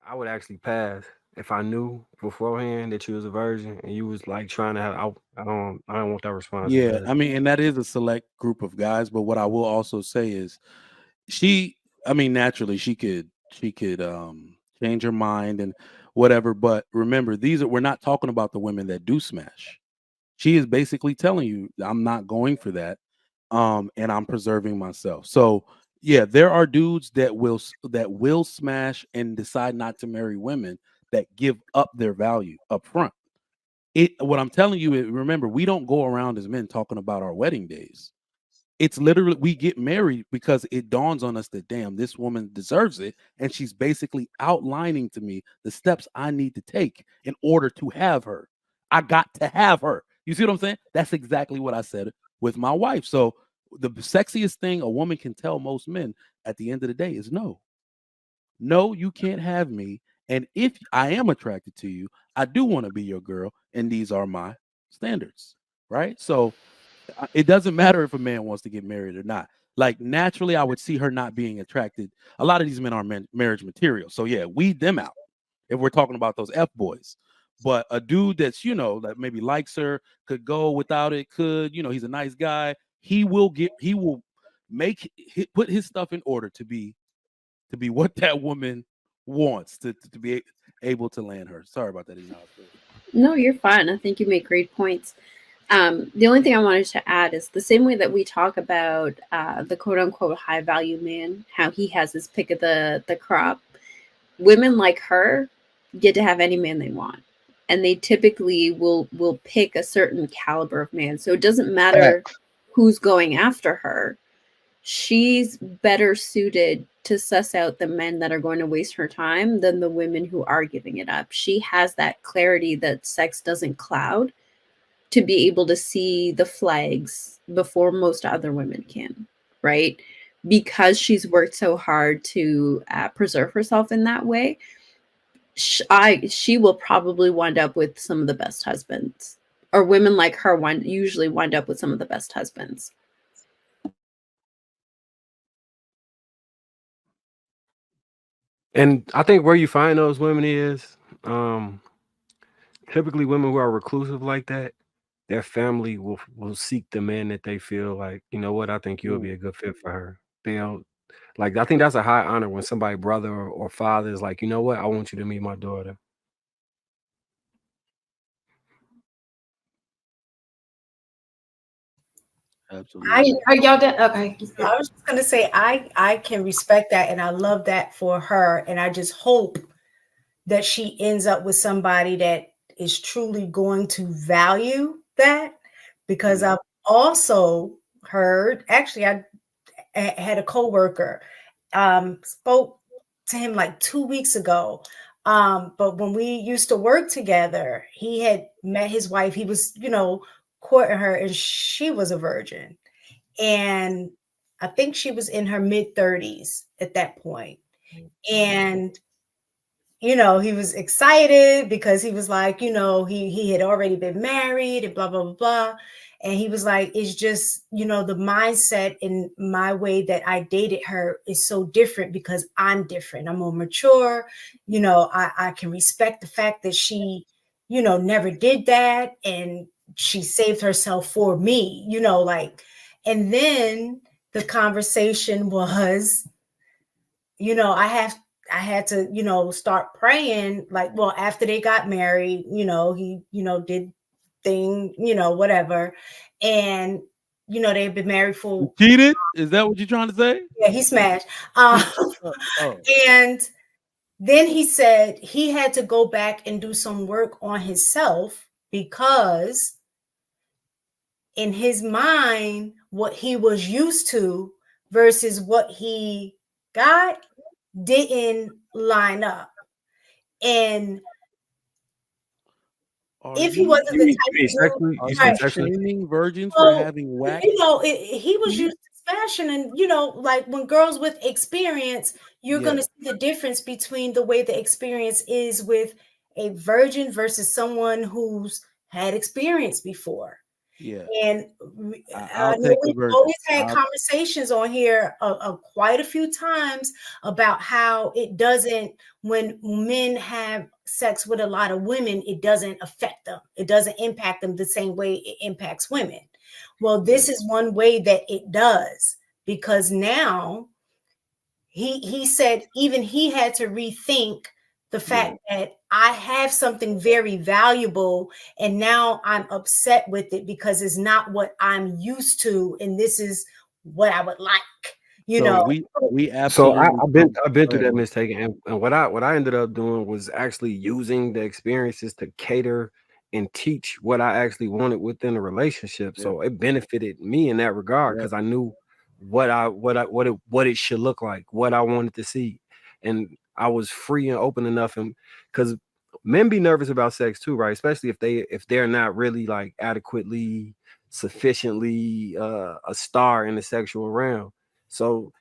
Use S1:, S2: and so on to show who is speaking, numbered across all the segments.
S1: I would actually pass if I knew beforehand that you was a virgin and you was like trying to have. I don't want that
S2: Yeah, I
S1: responsibility.
S2: mean, and that is a select group of guys. But what I will also say is, she, I mean, naturally, she could change her mind and whatever. But remember, we're not talking about the women that do smash. She is basically telling you, I'm not going for that, and I'm preserving myself. So yeah, there are dudes that will smash and decide not to marry women that give up their value up front. What I'm telling you is, remember, we don't go around as men talking about our wedding days. It's literally, we get married because it dawns on us that, damn, this woman deserves it, and she's basically outlining to me the steps I need to take in order to have her. I got to have her. You see what I'm saying? That's exactly what I said with my wife. So the sexiest thing a woman can tell most men at the end of the day is no. No, you can't have me. And if I am attracted to you, I do want to be your girl, and these are my standards. Right? So it doesn't matter if a man wants to get married or not. Like, naturally, I would see her not being attracted. A lot of these men are marriage material. So yeah, weed them out if we're talking about those F boys. But a dude that's, that maybe likes her, could go without it, he's a nice guy. He will put his stuff in order to be what that woman wants to be able to land her. Sorry about that, Enoch.
S3: No, you're fine. I think you make great points. The only thing I wanted to add is the same way that we talk about the quote unquote high value man, how he has his pick of the crop. Women like her get to have any man they want, and they typically will pick a certain caliber of man. So it doesn't matter who's going after her. She's better suited to suss out the men that are going to waste her time than the women who are giving it up. She has that clarity that sex doesn't cloud, to be able to see the flags before most other women can, right? Because she's worked so hard to preserve herself in that way, she will probably wind up with some of the best husbands, or women like her usually wind up with some of the best husbands.
S1: And I think where you find those women is um, typically women who are reclusive like that. Their family will seek the man that they feel like, you know what, I think you'll be
S2: Mm.
S1: a good fit for her. They'll like I think that's a high honor when somebody brother or father is like, you know what, I want you to meet my daughter.
S2: Absolutely.
S4: Are y'all done? Okay. I was just gonna say I can respect that and I love that for her. And I just hope that she ends up with somebody that is truly going to value that, because
S2: Yeah.
S4: I've also heard, actually I had a coworker, spoke to him like 2 weeks ago. But when we used to work together, he had met his wife. He was, courting her, and she was a virgin. And I think she was in her mid 30s at that point. And he was excited because he was like, he had already been married and blah, blah, blah, blah. And he was like, it's just, the mindset in my way that I dated her is so different because I'm different. I'm more mature. I can respect the fact that she, never did that. And she saved herself for me, and then the conversation was, I had to, start praying, like, well, after they got married, he, did thing, whatever. And, they've been married
S2: You
S4: for,
S2: cheated? Is that what you're trying to say?
S4: yeah, he smashed. Um,
S2: Oh.
S4: and then he said he had to go back and do some work on himself because in his mind, what he was used to versus what he got didn't line up. And
S2: Are
S4: if he
S2: you
S4: wasn't
S1: You
S4: the
S1: mean
S4: type
S1: you mean
S4: of dude,
S1: sexually?
S2: are
S1: You
S2: you
S1: saying
S4: right?
S1: sexually?
S2: shaming virgins for
S4: So,
S2: having whack
S4: he was
S2: teeth?
S4: used to fashion, and like when girls with experience, you're
S2: Yeah.
S4: gonna see the difference between the way the experience is with a virgin versus someone who's had experience before.
S2: Yeah,
S4: And
S2: I'll
S4: I know
S2: take the
S4: we've
S2: virgin.
S4: always had conversations on here quite a few times about how it doesn't, when men have sex with a lot of women, it doesn't affect them. It doesn't impact them the same way it impacts women. Well,
S2: Yeah.
S4: this is one way that it does, because now he said even he had to rethink the fact that I have something very valuable and now I'm upset with it because it's not what I'm used to, and this is what I would like, you
S2: So
S4: know.
S2: we
S1: So
S2: absolutely
S1: I've been
S2: go
S1: through
S2: ahead,
S1: that
S2: bro.
S1: mistake, and what I ended up doing was actually using the experiences to cater and teach what I actually wanted within a relationship.
S2: Yeah,
S1: So it benefited me in that regard
S2: yeah.
S1: because I knew what it should look like, what I wanted to see, and I was free and open enough. And because men be nervous about sex too, right? Especially if they're not really like adequately, sufficiently a star in the sexual realm. So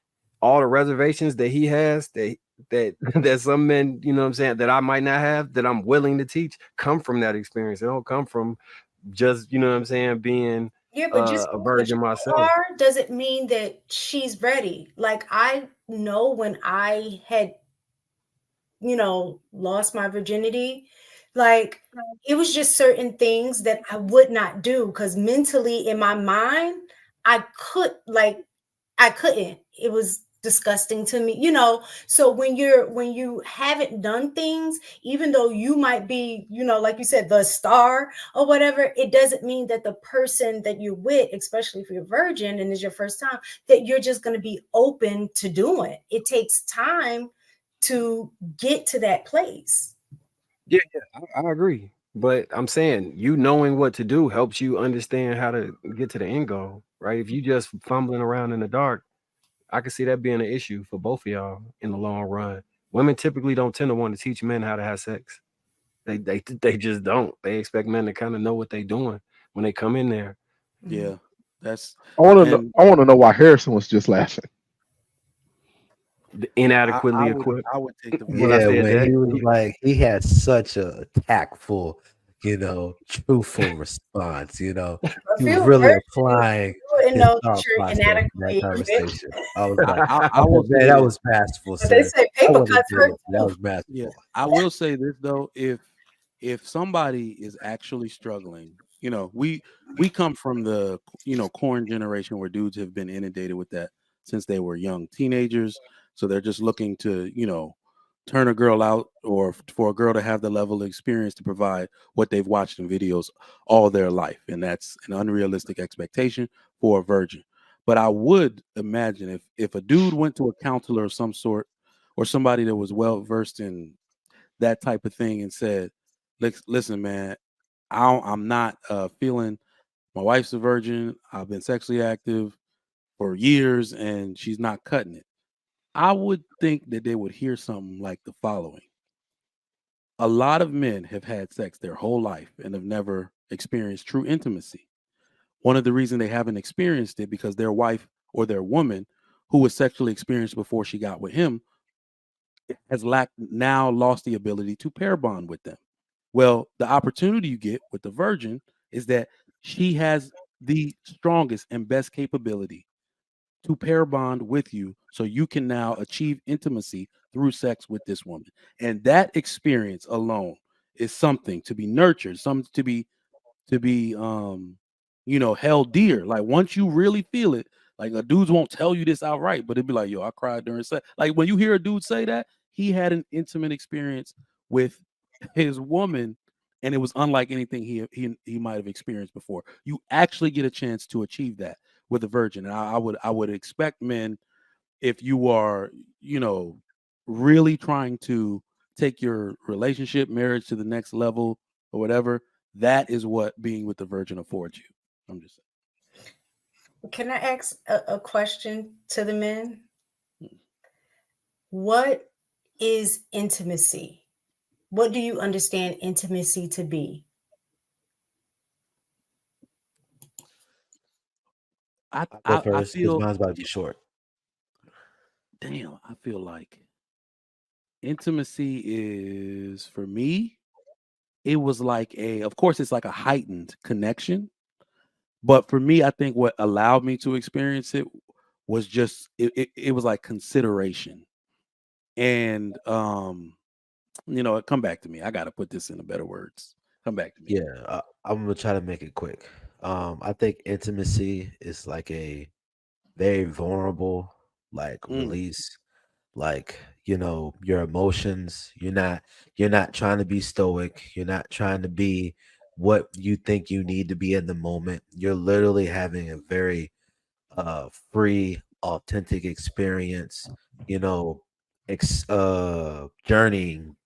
S1: all the reservations that he has that that some men, you know what I'm saying, that I might not have, that I'm willing to teach, come from that experience. It don't come from just, you know what I'm saying, being
S4: Yeah, but just
S1: a
S4: because
S1: virgin
S4: you
S1: myself.
S4: are doesn't mean that she's ready. Like I know when I had, lost my virginity, like it was just certain things that I would not do because mentally in my mind, I could like I couldn't. It was disgusting to me. So when you haven't done things, even though you might be, like you said, the star or whatever, it doesn't mean that the person that you're with, especially if you're a virgin and it's your first time, that you're just going to be open to doing it. It takes time to get to that place.
S1: Yeah, yeah, I agree. But I'm saying you knowing what to do helps you understand how to get to the end goal, right? If you just fumbling around in the dark, I can see that being an issue for both of y'all in the long run. Women typically don't tend to want to teach men how to have sex. They just don't. They expect men to kind of know what they're doing when they come in there.
S4: Mhm.
S2: Yeah. That's and
S5: I want to know why Harrison was just laughing.
S1: Inadequately equipped.
S2: I would take the
S1: When I
S2: virgin.
S6: Yeah,
S1: said
S6: when
S1: that,
S6: he was like, he had such a tactful, truthful response.
S4: If
S6: He was
S4: you're a
S6: really
S4: virgin,
S6: applying
S4: you wouldn't
S6: his
S4: know
S6: thought
S4: that you're
S6: process in that
S4: inadequately equipped.
S6: conversation. I was like,
S2: I will
S6: man,
S2: say
S6: that
S2: this.
S6: was masterful,
S4: But they
S6: sir.
S4: say
S6: I
S4: paper
S6: wouldn't have
S4: cuts
S6: did
S4: hurt
S6: it. That
S4: too.
S6: was
S2: Yeah,
S6: masterful.
S2: I will say this though, if somebody is actually struggling, we come from the corn generation where dudes have been inundated with that since they were young teenagers, so they're just looking to turn a girl out or for a girl to have the level of experience to provide what they've watched in videos all their life, and that's an unrealistic expectation for a virgin. But I would imagine if a dude went to a counselor of some sort or somebody that was well versed in that type of thing and said, Listen, man, I'm not feeling, my wife's a virgin. I've been sexually active for years and she's not cutting it." I would think that they would hear something like the following: a lot of men have had sex their whole life and have never experienced true intimacy. One of the reasons they haven't experienced it because their wife or their woman who was sexually experienced before she got with him has now lost the ability to pair bond with them. Well, the opportunity you get with the virgin is that she has the strongest and best capability to pair bond with you so you can now achieve intimacy through sex with this woman. And that experience alone is something to be nurtured, something to be held dear. Like once you really feel it, like a dudes won't tell you this outright, but it'd be like, yo, I cried during sex. Like when you hear a dude say that, he had an intimate experience with his woman, and it was unlike anything he might have experienced before. You actually get a chance to achieve that with a virgin. And I would expect men, if you are, really trying to take your relationship, marriage to the next level or whatever, that is what being with the virgin affords you. I'm just
S4: Can I ask a question to the men?
S2: saying.
S4: What is intimacy? What do you understand intimacy to be?
S2: I,
S6: I'll go
S2: I I
S6: first because
S2: feel
S6: mine's about to be short.
S2: damn. I feel like intimacy is, for me, it was like of course, it's like a heightened connection, But for me, I think what allowed me to experience it was just it was like consideration. And come back to me. I got to put this into better words. Come back to me.
S6: Yeah, I'm gonna try to make it quick. I think intimacy is like a very vulnerable like
S2: Mm,
S6: release. Like, your emotions. You're not trying to be stoic. You're not trying to be what you think you need to be in the moment. You're literally having a very free, authentic experience, you know, journeying,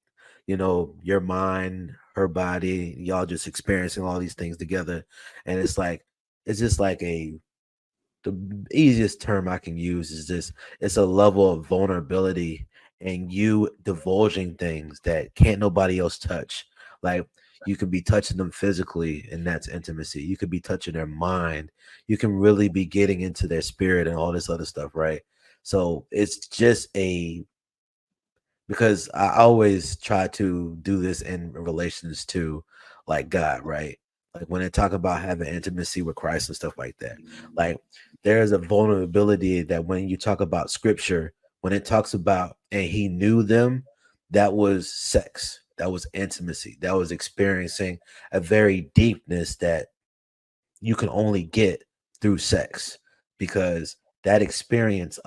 S6: your mind, her body, y'all just experiencing all these things together. And it's just like the easiest term I can use is this: it's a level of vulnerability and you divulging things that can't nobody else touch. Like, you could be touching them physically, and that's intimacy. You could be touching their mind. You can really be getting into their spirit and all this other stuff, right? So it's just because I always try to do this in relations to like God, right? Like when they talk about having intimacy with Christ and stuff like that. Like, there's a vulnerability that when you talk about scripture, when it talks about and he knew them, that was sex, that was intimacy, that was experiencing a very deepness that you can only get through sex, because that experience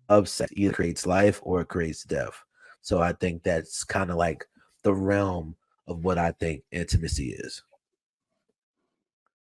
S6: of sex either creates life or it creates death. So I think that's kind of like the realm of what I think intimacy is.